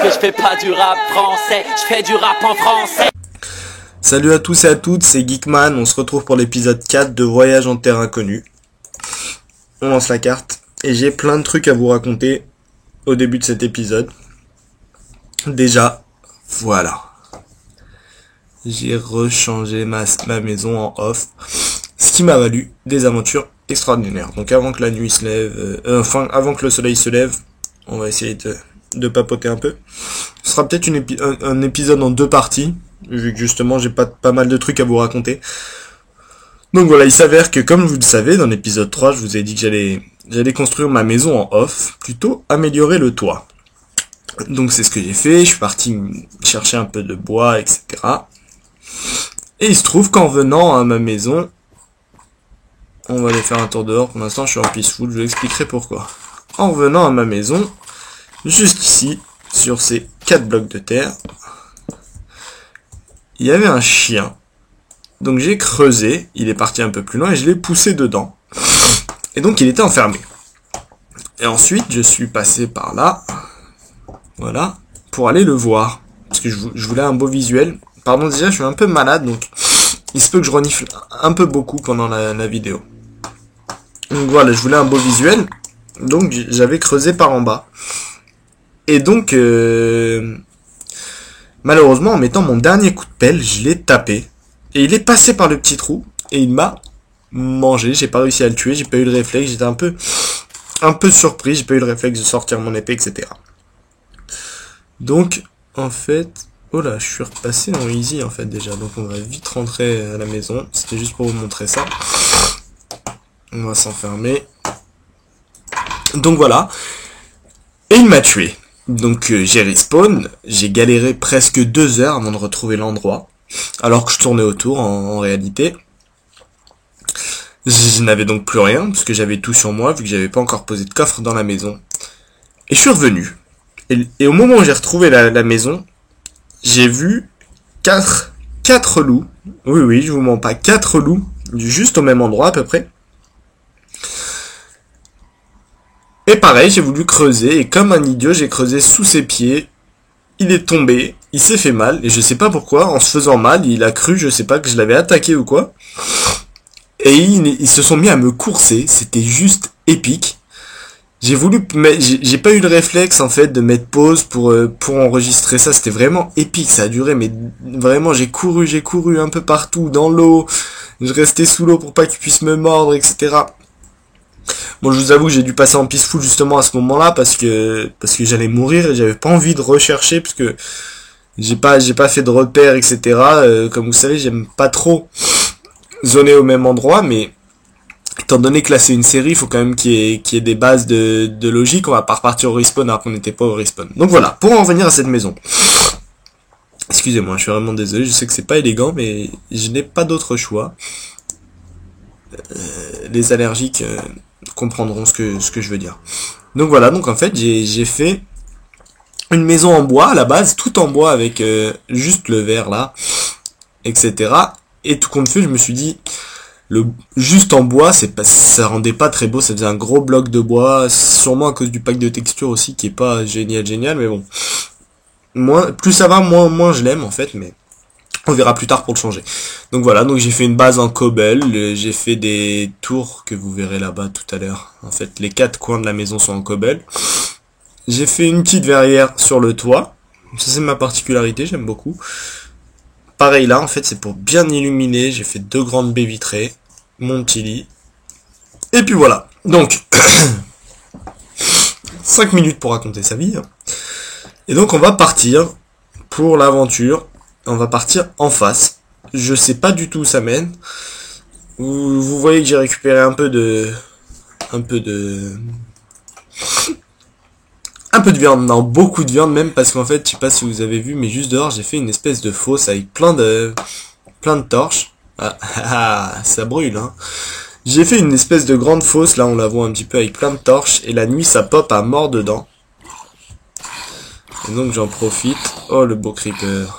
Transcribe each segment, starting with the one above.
que je fais pas du rap français, je fais du rap en français. Salut à tous et à toutes, c'est Geekman, on se retrouve pour l'épisode 4 de Voyage en Terre Inconnue. On lance la carte, et j'ai plein de trucs à vous raconter au début de cet épisode. Déjà, voilà. J'ai rechangé ma maison en off, ce qui m'a valu des aventures extraordinaires. Donc avant que la nuit se lève, avant que le soleil se lève, on va essayer de papoter un peu. Ce sera peut-être un épisode en 2 parties, vu que justement j'ai pas mal de trucs à vous raconter. Donc voilà, il s'avère que comme vous le savez, dans l'épisode 3, je vous ai dit que j'allais construire ma maison en off, plutôt améliorer le toit. Donc c'est ce que j'ai fait, je suis parti chercher un peu de bois, etc. Et il se trouve qu'en venant à ma maison, on va aller faire un tour dehors, pour l'instant je suis en peaceful, je vous expliquerai pourquoi. En revenant à ma maison, juste ici, sur ces 4 blocs de terre, il y avait un chien. Donc j'ai creusé, il est parti un peu plus loin et je l'ai poussé dedans. Et donc il était enfermé. Et ensuite je suis passé par là, voilà, pour aller le voir. Parce que je voulais un beau visuel. Pardon, déjà je suis un peu malade, donc il se peut que je renifle un peu beaucoup pendant la vidéo. Donc voilà, je voulais un beau visuel. Donc j'avais creusé par en bas. Et donc malheureusement en mettant mon dernier coup de pelle, je l'ai tapé. Et il est passé par le petit trou. Et il m'a mangé. J'ai pas réussi à le tuer. J'ai pas eu le réflexe. J'étais un peu surpris. J'ai pas eu le réflexe de sortir mon épée, etc. Donc en fait... Oh là, je suis repassé en easy en fait déjà. Donc on va vite rentrer à la maison. C'était juste pour vous montrer ça. On va s'enfermer. Donc voilà. Et il m'a tué. Donc j'ai respawn. J'ai galéré presque 2 heures avant de retrouver l'endroit. Alors que je tournais autour en réalité. Je n'avais donc plus rien. Parce que j'avais tout sur moi. Vu que j'avais pas encore posé de coffre dans la maison. Et je suis revenu. Et au moment où j'ai retrouvé la maison, j'ai vu 4 loups. Oui, je vous mens pas. 4 loups. Juste au même endroit à peu près. Et pareil, j'ai voulu creuser. Et comme un idiot, j'ai creusé sous ses pieds. Il est tombé. Il s'est fait mal. Et je sais pas pourquoi. En se faisant mal, il a cru, je sais pas, que je l'avais attaqué ou quoi. Et ils se sont mis à me courser. C'était juste épique. J'ai pas eu le réflexe en fait de mettre pause pour enregistrer ça. C'était vraiment épique, ça a duré, mais vraiment j'ai couru un peu partout dans l'eau. Je restais sous l'eau pour pas qu'ils puissent me mordre, etc. Bon, je vous avoue que j'ai dû passer en peaceful justement à ce moment-là parce que j'allais mourir et j'avais pas envie de rechercher parce que j'ai pas fait de repères, etc. Comme vous savez, j'aime pas trop zoner au même endroit, mais étant donné que là c'est une série, il faut quand même qu'il y ait des bases de logique. On va pas repartir au respawn alors qu'on n'était pas au respawn. Donc voilà, pour en revenir à cette maison. Excusez-moi, je suis vraiment désolé, je sais que c'est pas élégant, mais je n'ai pas d'autre choix. Les allergiques comprendront ce que je veux dire. Donc voilà, donc en fait j'ai fait une maison en bois à la base, tout en bois avec juste le verre là, etc. Et tout compte fait, je me suis dit... juste en bois, ça rendait pas très beau, ça faisait un gros bloc de bois, sûrement à cause du pack de texture aussi qui est pas génial, mais bon. Plus ça va, moins je l'aime en fait, mais on verra plus tard pour le changer. Donc voilà, donc j'ai fait une base en cobble, j'ai fait des tours que vous verrez là-bas tout à l'heure. En fait, les 4 coins de la maison sont en cobble. J'ai fait une petite verrière sur le toit. Ça c'est ma particularité, j'aime beaucoup. Pareil là, en fait, c'est pour bien illuminer. J'ai fait 2 grandes baies vitrées, mon petit lit. Et puis voilà. Donc, 5 minutes pour raconter sa vie. Et donc, on va partir pour l'aventure. On va partir en face. Je sais pas du tout où ça mène. Vous voyez que j'ai récupéré un peu de viande, non, beaucoup de viande même, parce qu'en fait, je sais pas si vous avez vu, mais juste dehors, j'ai fait une espèce de fosse avec plein de torches. Ça brûle, hein. J'ai fait une espèce de grande fosse, là, on la voit un petit peu avec plein de torches, et la nuit, ça pop à mort dedans. Et donc, j'en profite. Oh, le beau creeper.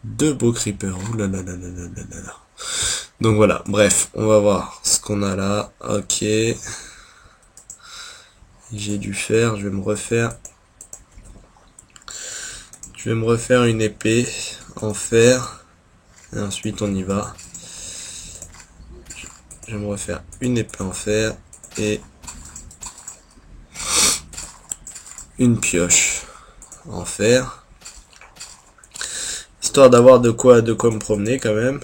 2 beaux creepers. Ouh là là là là là là là. Donc voilà, bref, on va voir ce qu'on a là. Ok. J'ai dû faire, je vais me refaire Je vais me refaire une épée en fer. Et ensuite on y va. Je vais me refaire une épée en fer et une pioche en fer. Histoire d'avoir de quoi me promener quand même.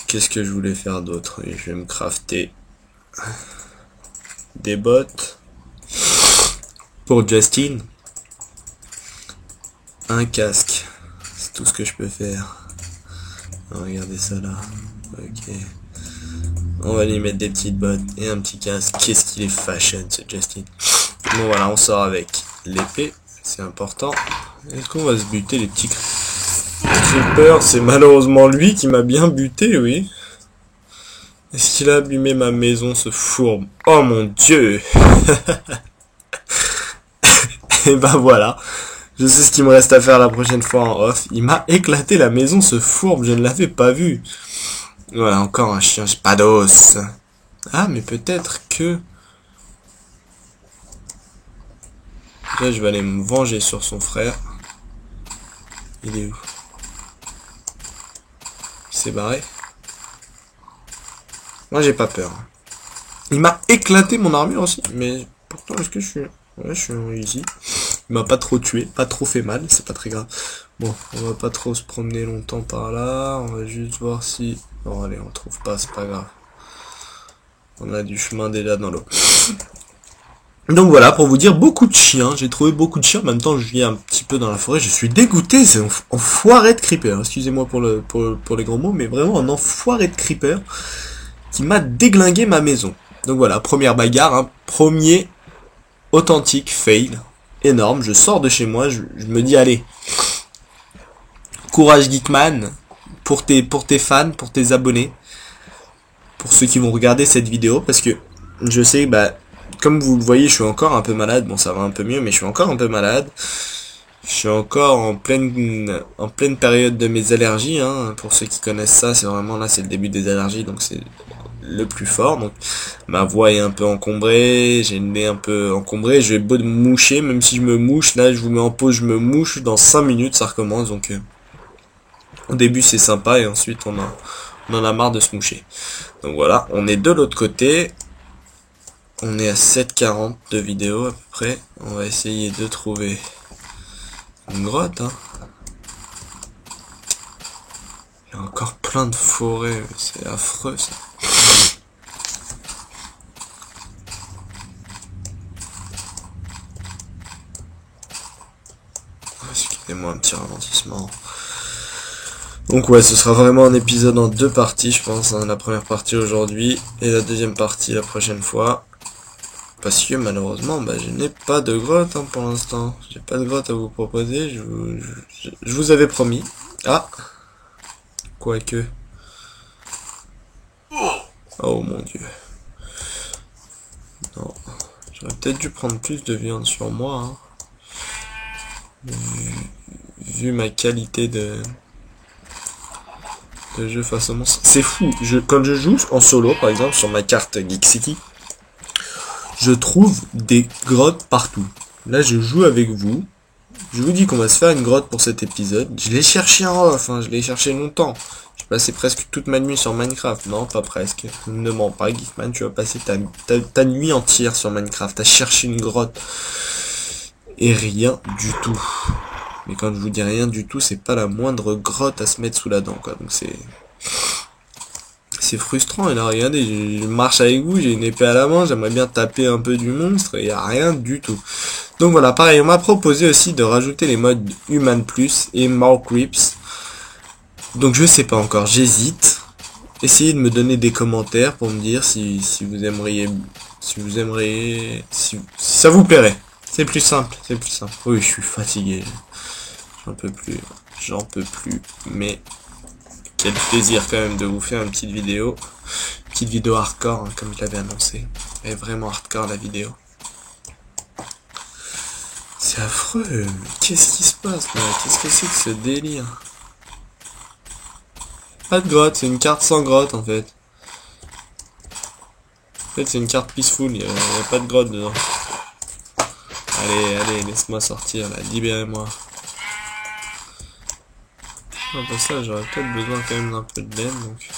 Qu'est-ce que je voulais faire d'autre? Je vais me crafter des bottes pour Justin. Un casque. C'est tout ce que je peux faire. Regardez ça là. Ok. On va lui mettre des petites bottes et un petit casque. Qu'est-ce qu'il est fashion ce Justin. Bon voilà, on sort avec l'épée. C'est important. Est-ce qu'on va se buter les petits creepers? C'est malheureusement lui qui m'a bien buté, oui. Est-ce qu'il a abîmé ma maison, ce fourbe? Oh mon dieu. Et ben voilà. Je sais ce qu'il me reste à faire la prochaine fois en off. Il m'a éclaté la maison, ce fourbe. Je ne l'avais pas vu. Voilà, encore un chien. J'ai pas d'os. Ah, mais peut-être que... Là, je vais aller me venger sur son frère. Il est où? Il s'est barré. Moi, j'ai pas peur. Il m'a éclaté mon armure aussi. Mais pourtant, est-ce que je suis... Ouais, je suis en easy. Il m'a pas trop tué, pas trop fait mal, c'est pas très grave. Bon, on va pas trop se promener longtemps par là. On va juste voir si... Bon, allez, on trouve pas, c'est pas grave. On a du chemin déjà dans l'eau. Donc voilà, pour vous dire, beaucoup de chiens. J'ai trouvé beaucoup de chiens. En même temps, je vis un petit peu dans la forêt. Je suis dégoûté. C'est un enfoiré de creeper. Excusez-moi pour les gros mots, mais vraiment un enfoiré de creeper qui m'a déglingué ma maison. Donc voilà, première bagarre, hein, premier authentique fail. Énorme. Je sors de chez moi. Je me dis, allez, courage Geekman pour tes fans, pour tes abonnés, pour ceux qui vont regarder cette vidéo, parce que je sais, bah, comme vous le voyez, je suis encore un peu malade. Bon, ça va un peu mieux, mais je suis encore un peu malade. Je suis encore en pleine période de mes allergies, hein. Pour ceux qui connaissent ça, c'est vraiment là, c'est le début des allergies, donc c'est le plus fort. Donc, ma voix est un peu encombrée, j'ai le nez un peu encombré. Je vais beau de me moucher, même si je me mouche, là, je vous mets en pause, je me mouche. Dans 5 minutes, ça recommence. Donc, au début, c'est sympa, et ensuite, on en a marre de se moucher. Donc voilà, on est de l'autre côté. On est à 7:40 de vidéo à peu près. On va essayer de trouver une grotte, hein. Il y a encore plein de forêts, c'est affreux ça. Excusez-moi, un petit ralentissement. Donc ouais, ce sera vraiment un épisode en 2 parties, je pense, hein. La première partie aujourd'hui et la deuxième partie la prochaine fois. Parce que malheureusement, bah, je n'ai pas de grotte, hein, pour l'instant. J'ai pas de grotte à vous proposer. Je vous avais promis. Ah, quoique. Oh mon dieu. Non, j'aurais peut-être dû prendre plus de viande sur moi, hein. Vu ma qualité de jeu face au monstre. C'est fou. Quand je joue en solo, par exemple, sur ma carte Geek City, je trouve des grottes partout. Là, je joue avec vous. Je vous dis qu'on va se faire une grotte pour cet épisode. Je l'ai cherché en off, hein, je l'ai cherché longtemps. J'ai passé presque toute ma nuit sur Minecraft. Non, pas presque. Ne mens pas, Geekman, tu vas passer ta nuit entière sur Minecraft à chercher une grotte. Et rien du tout. Mais quand je vous dis rien du tout, c'est pas la moindre grotte à se mettre sous la dent, quoi. Donc c'est frustrant. Et là, regardez, je marche avec vous, j'ai une épée à la main, j'aimerais bien taper un peu du monstre, et y a rien du tout. Donc voilà, pareil, on m'a proposé aussi de rajouter les modes Human Plus et More Creeps. Donc je sais pas encore, j'hésite. Essayez de me donner des commentaires pour me dire si vous aimeriez, si ça vous plairait. C'est plus simple, c'est plus simple. Oui, je suis fatigué. J'en peux plus, mais quel plaisir quand même de vous faire une petite vidéo hardcore, hein, comme je l'avais annoncé. Elle est vraiment hardcore la vidéo. C'est affreux, qu'est-ce qui se passe là? Qu'est-ce que c'est que ce délire? Pas de grotte, c'est une carte sans grotte en fait. En fait c'est une carte peaceful, il y a pas de grotte dedans. Allez, laisse-moi sortir là, libérez-moi. Non, pour ça, j'aurais peut-être besoin quand même d'un peu de laine, donc...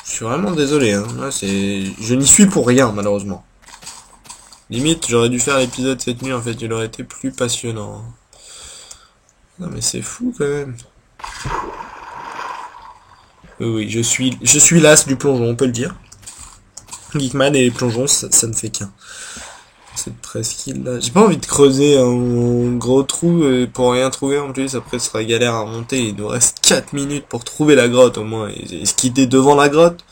Je suis vraiment désolé, hein. Là, je n'y suis pour rien, malheureusement. Limite, j'aurais dû faire l'épisode cette nuit, en fait, il aurait été plus passionnant. Non, mais c'est fou, quand même. Oui, je suis l'as du plongeon, on peut le dire. Geekman et les plongeons, ça ne fait qu'un. Cette presqu'île là. J'ai pas envie de creuser un gros trou pour rien trouver en plus. Après, ce sera galère à monter. Il nous reste 4 minutes pour trouver la grotte au moins. Et se quitter devant la grotte.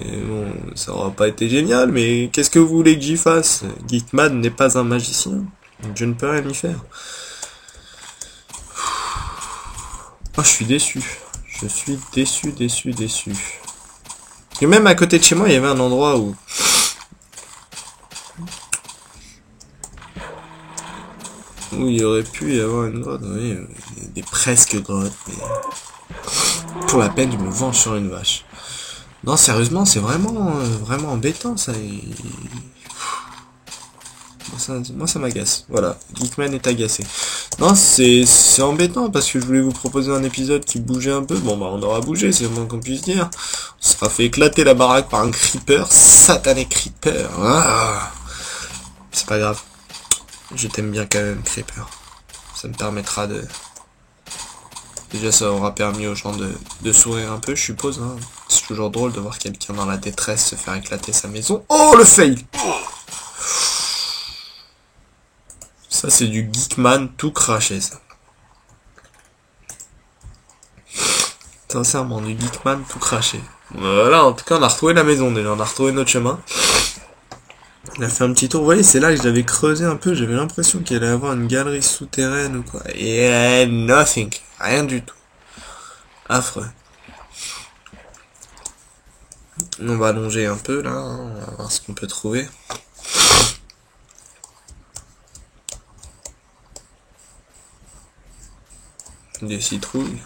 Et bon, ça aura pas été génial, mais qu'est-ce que vous voulez que j'y fasse? Geekman n'est pas un magicien. Donc je ne peux rien y faire. Oh, je suis déçu. Je suis déçu. Et même à côté de chez moi, il y avait un endroit où il aurait pu y avoir une grotte. Oui, des presque grottes, mais pour la peine, je me venge sur une vache. Non, sérieusement, c'est vraiment embêtant, ça. Moi, ça m'agace. Voilà, Geekman est agacé. Non, c'est embêtant, parce que je voulais vous proposer un épisode qui bougeait un peu. Bon, bah, on aura bougé, c'est le moins qu'on puisse dire. On se sera fait éclater la baraque par un creeper. Satané creeper. Ah, c'est pas grave. Je t'aime bien quand même, creeper. Ça me permettra de... Déjà, ça aura permis aux gens de sourire un peu, je suppose. Hein. C'est toujours drôle de voir quelqu'un dans la détresse se faire éclater sa maison. Oh, le fail! Ça, c'est du Geekman tout craché, ça. Sincèrement, du Geekman tout craché. Voilà, en tout cas, on a retrouvé la maison déjà. On a retrouvé notre chemin. On a fait un petit tour. Vous voyez, c'est là que j'avais creusé un peu. J'avais l'impression qu'il allait y avoir une galerie souterraine ou quoi. Et nothing. Rien du tout. Affreux. On va allonger un peu, là. On va voir ce qu'on peut trouver. Des citrouilles.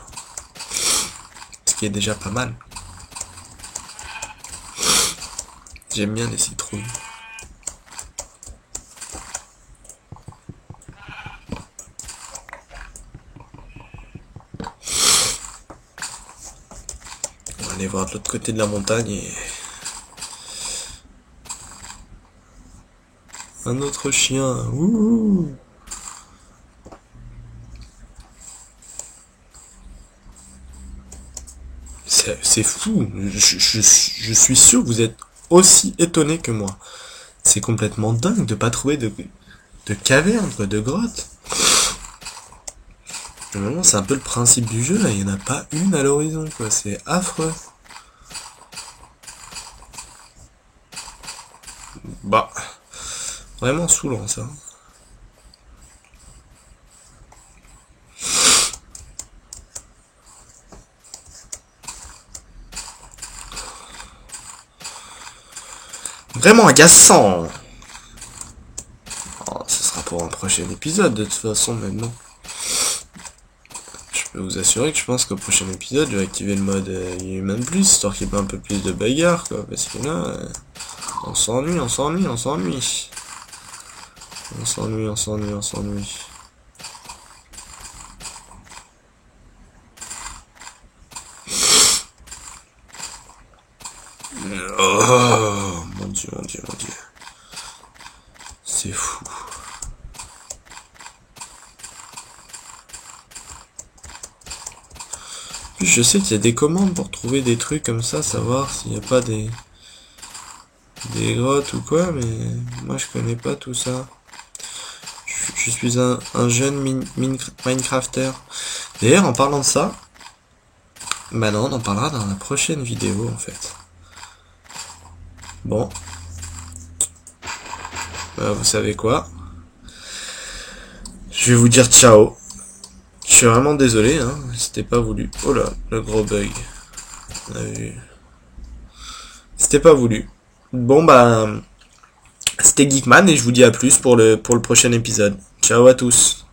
Ce qui est déjà pas mal. J'aime bien les citrouilles. On va aller voir de l'autre côté de la montagne et... Un autre chien. Ouh. C'est fou. Je suis sûr que vous êtes aussi étonné que moi. C'est complètement dingue de pas trouver de caverne, de grotte. Normalement, c'est un peu le principe du jeu, là. Il n'y en a pas une à l'horizon, quoi. C'est affreux. Bah. Vraiment saoulant, ça. Vraiment agaçant. Oh, ce sera pour un prochain épisode, de toute façon, maintenant. Je peux vous assurer que je pense qu'au prochain épisode, je vais activer le mode Human Plus, histoire qu'il y ait un peu plus de bagarre, quoi. Parce que là, on s'ennuie. Oh, mon dieu. C'est fou. Puis je sais qu'il y a des commandes pour trouver des trucs comme ça, savoir s'il n'y a pas des grottes ou quoi, mais moi je connais pas tout ça. Je suis un jeune Minecrafter. D'ailleurs, en parlant de ça, bah non, on en parlera dans la prochaine vidéo en fait. Bon. Bah, vous savez quoi? Je vais vous dire ciao. Je suis vraiment désolé, hein. C'était pas voulu. Oh là, le gros bug. On a vu. C'était pas voulu. Bon bah, c'était Geekman et je vous dis à plus pour le prochain épisode. Ciao à tous.